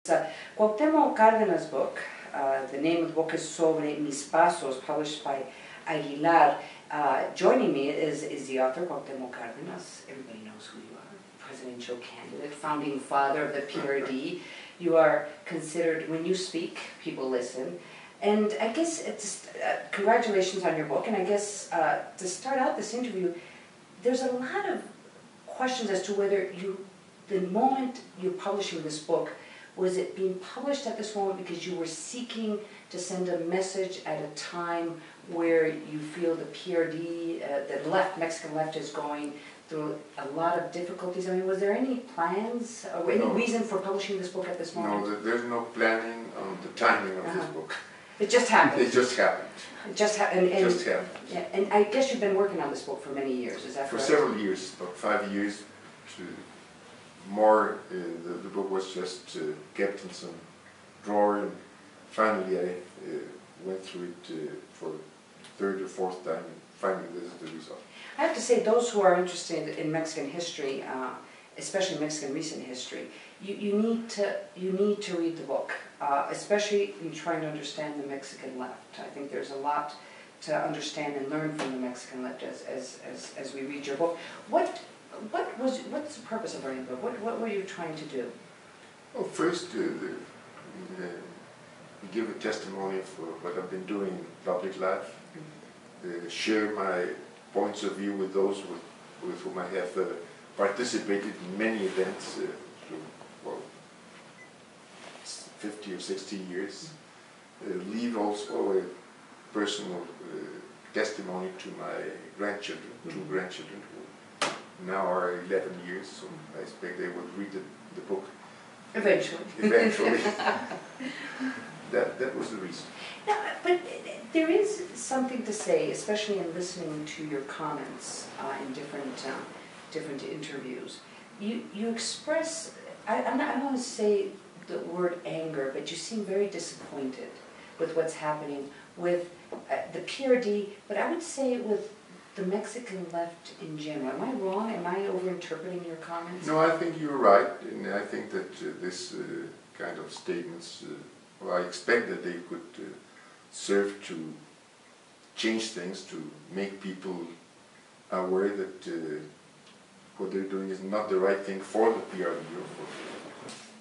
Cuauhtemoc Cardenas' book, the name of the book is Sobre Mis Pasos, published by Aguilar. Joining me is the author, Cuauhtemoc Cardenas. Everybody knows who you are. Presidential candidate, founding father of the PRD. You are considered, when you speak, people listen. And I guess it's congratulations on your book. And I guess to start out this interview, there's a lot of questions as to whether the moment you're publishing this book, was it being published at this moment because you were seeking to send a message at a time where you feel the PRD, the left, Mexican left, is going through a lot of difficulties? I mean, was there any plans or any reason for publishing this book at this moment? No, there's no planning on the timing of this book. It just happened. It just happened. It just happened. It just happened. Yeah, and I guess you've been working on this book for many years, is that correct? For several years, about 5 years. More, the book was just kept in some drawer, and finally I went through it for the third or fourth time, and finally this is the result. I have to say, those who are interested in Mexican history, especially Mexican recent history, you need to read the book, especially in trying to understand the Mexican left. I think there's a lot to understand and learn from the Mexican left as we read your book. What's the purpose of writing the book? What were you trying to do? Well, first, give a testimony of what I've been doing in public life, share my points of view with those with whom I have participated in many events through, well, 50 or 60 years. Leave also a personal testimony to my grandchildren, two grandchildren, now are 11 years, so I expect they will read the book. Eventually. Eventually. That was the reason. No, but there is something to say, especially in listening to your comments in different interviews. You express, I don't want to say the word anger, but you seem very disappointed with what's happening with the PRD, but I would say with the Mexican left in general. Am I wrong? Am I overinterpreting your comments? No, I think you're right, and I think that this kind of statements, well, I expect that they could serve to change things, to make people aware that what they're doing is not the right thing for the PRD or for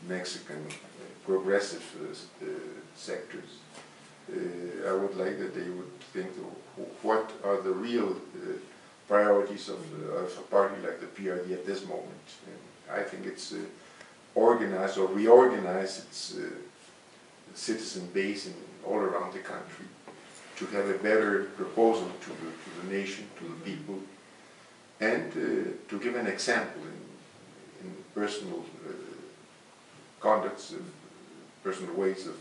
Mexican progressive sectors. I would like that they would think, what are the real priorities of a party like the PRD at this moment. And I think it's organize or reorganize its citizen base all around the country to have a better proposal to the nation, to the people, and to give an example in personal conducts, personal ways of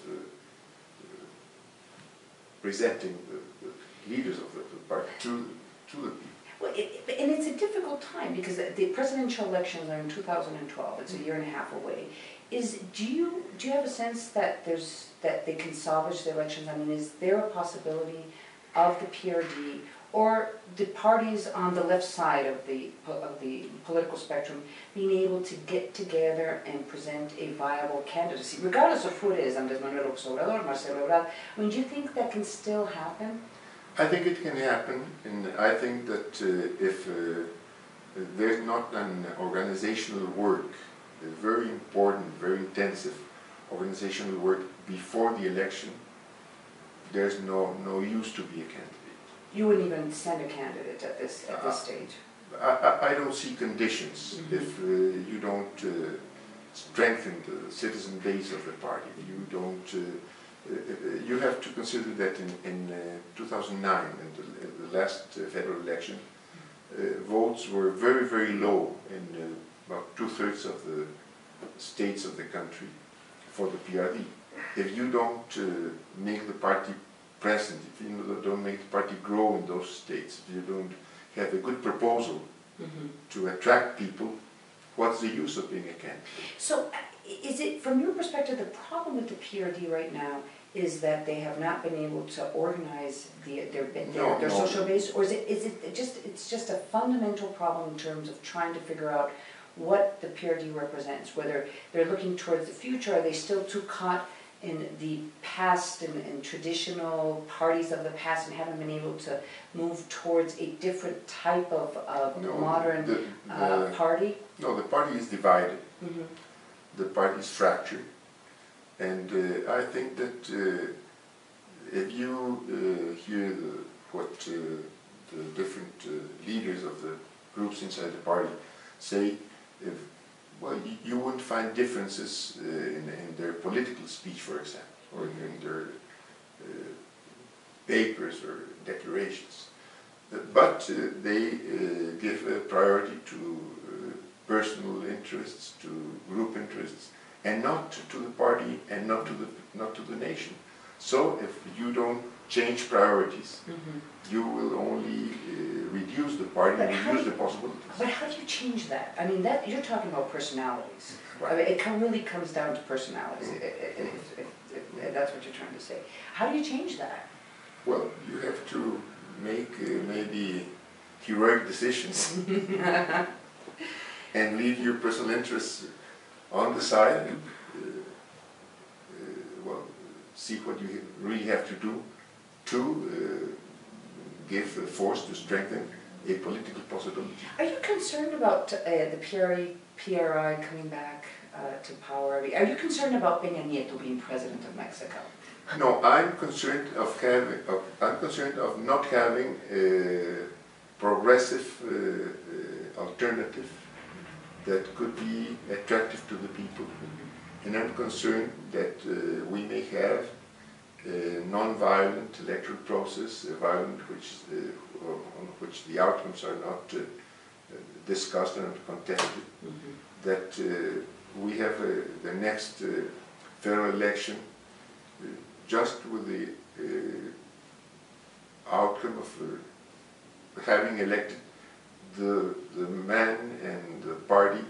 presenting the leaders of the party to the people. Well, and it's a difficult time because the presidential elections are in 2012. It's a year and a half away. Do you have a sense that they can salvage the elections? I mean, is there a possibility of the PRD or the parties on the left side of the political spectrum being able to get together and present a viable candidacy, regardless of who it is? Andrés Manuel López Obrador, Marcelo Ebrard. I mean, do you think that can still happen? I think it can happen, and I think that if there's not an organizational work, a very important, very intensive organizational work before the election, there's no use to be a candidate. You wouldn't even send a candidate at this stage? I don't see conditions if you don't strengthen the citizen base of the party. You don't. You have to consider that in 2009, in the last federal election, votes were very, very low in about 2/3 of the states of the country for the PRD. If you don't make the party present, if you don't make the party grow in those states, if you don't have a good proposal to attract people, what's the use of being a candidate? So, is it, from your perspective, the problem with the PRD right now is that they have not been able to organize their social base, or is it just a fundamental problem in terms of trying to figure out what the PRD represents, whether they're looking towards the future, are they still too caught in the past and traditional parties of the past and haven't been able to move towards a different type of modern party? No, the party is divided. Mm-hmm. The party is fractured. And I think that if you hear what the different leaders of the groups inside the party say, well, you wouldn't find differences in their political speech, for example, or in their papers or declarations. But they give a priority to personal interests, to group interests, and not to the party and not to the nation. So if you don't change priorities, mm-hmm. you will only reduce the party and reduce the possibilities. But how do you change that? I mean, that you're talking about personalities. Right. I mean, it really comes down to personalities, if that's what you're trying to say. How do you change that? Well, you have to make maybe heroic decisions and leave your personal interests on the side and well, see what you really have to do to give force to strengthen a political possibility. Are you concerned about the PRI coming back to power? Are you concerned about Peña Nieto being president of Mexico? No, I'm concerned of not having a progressive alternative that could be attractive to the people. And I'm concerned that we may have a non-violent electoral process, a violent on which the outcomes are not discussed and contested, that we have the next federal election just with the outcome of having elected the man and the party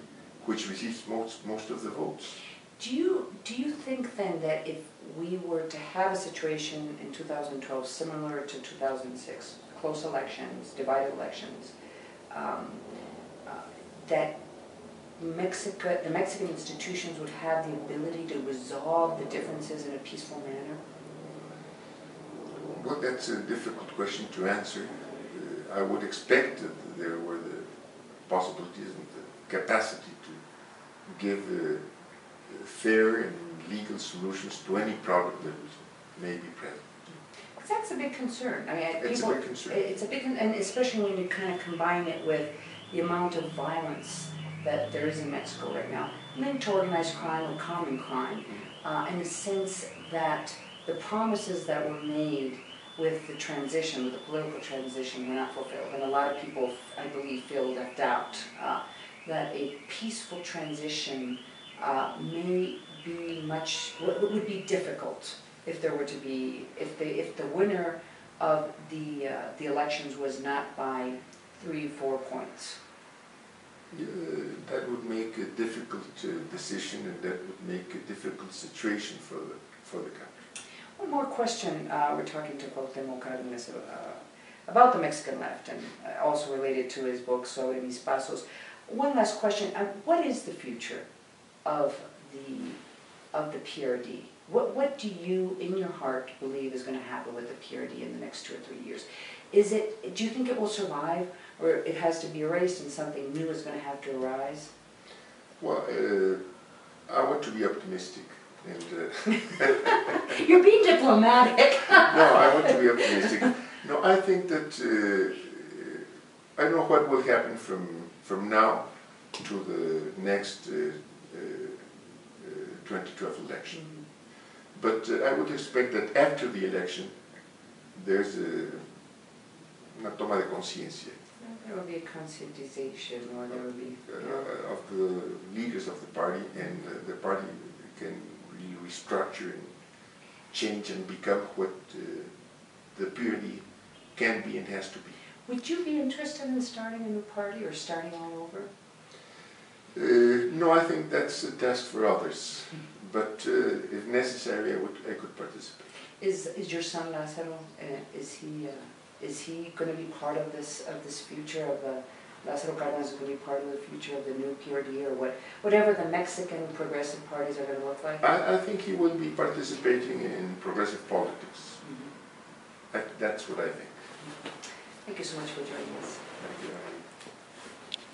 which receives most of the votes. Do you think then that if we were to have a situation in 2012 similar to 2006, close elections, divided elections, that the Mexican institutions would have the ability to resolve the differences in a peaceful manner? Well, that's a difficult question to answer. I would expect that there were the possibilities and the capacity to give fair and legal solutions to any problem that may be present. Because that's a big concern. I mean, it's a big concern. It's a big, and especially when you kind of combine it with the amount of violence that there is in Mexico right now, linked to organized crime or common crime, in the sense that the promises that were made with the transition, with the political transition, were not fulfilled. And a lot of people, I believe, feel left out. That a peaceful transition may be would be difficult if there were to be, if the winner of the elections was not by 3 or 4 points. That would make a difficult decision, and that would make a difficult situation for the country. One more question. We're talking to Cuauhtemoc Cardenas about the Mexican left, and also related to his book Sobre Mis Pasos. One last question: what is the future of the PRD? What do you, in your heart, believe is going to happen with the PRD in the next 2 or 3 years? Do you think it will survive, or it has to be erased and something new is going to have to arise? Well, I want to be optimistic. And, you're being diplomatic. No, I want to be optimistic. No, I think that I don't know what will happen from now to the next 2012 election. But I would expect that after the election, there's una toma de conciencia. There will be a conscientization, or there will be of the leaders of the party, and the party can really restructure and change and become what the PRD can be and has to be. Would you be interested in starting a new party or starting all over? No, I think that's a task for others. But if necessary, I could participate. Is your son Lázaro? Is he going to be part of this future of Lázaro Cárdenas is going to be part of the future of the new PRD or whatever the Mexican progressive parties are going to look like? I think he will be participating in progressive politics. Mm-hmm. That's what I think. Thank you so much for joining us. Thank you.